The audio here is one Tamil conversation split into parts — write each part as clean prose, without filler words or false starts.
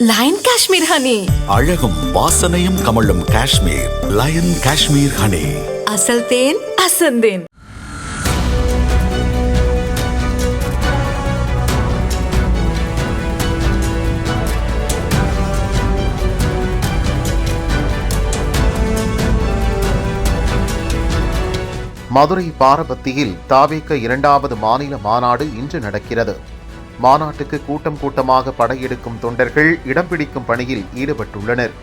Line Kashmir honey. அழகும் வாசனையும் கமழும் காஷ்மீர் லயன் காஷ்மீர் ஹனி. அசல் தேன் அசந்தேன். மதுரை பாரபத்தியில் தாவேக 2வது மாநில மாநாடு இன்று நடக்கிறது. மாநாட்டுக்கு கூட்டம் கூட்டமாக படையெடுக்கும் தொண்டர்கள் இடம் பிடிக்கும் பணியில் ஈடுபட்டுள்ளனர்.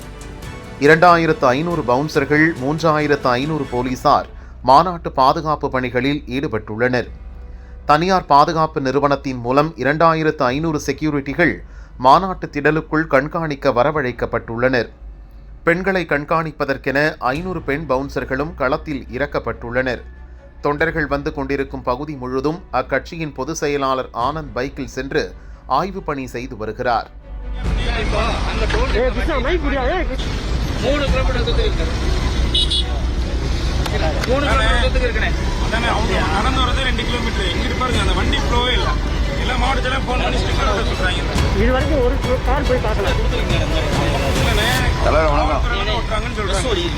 2500 பவுன்சர்கள், 3500 போலீசார் மாநாட்டு பாதுகாப்பு பணிகளில் ஈடுபட்டுள்ளனர். தனியார் பாதுகாப்பு நிறுவனத்தின் மூலம் 2500 செக்யூரிட்டிகள் மாநாட்டு திடலுக்குள் கண்காணிக்க வரவழைக்கப்பட்டுள்ளனர். பெண்களை கண்காணிப்பதற்கென 500 பெண் பவுன்சர்களும் களத்தில் இறக்கப்பட்டுள்ளனர். தொண்டர்கள் வந்து கொண்டிருக்கும் பகுதி முழுதும் அக்கட்சியின் பொதுச் செயலாளர் ஆனந்த் பைக்கில் சென்று ஆய்வு பணி செய்து வருகிறார்.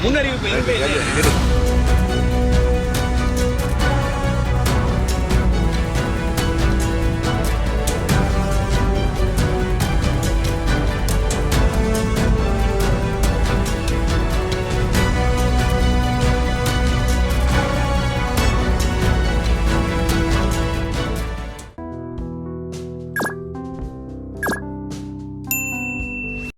முன்னறிவிப்பு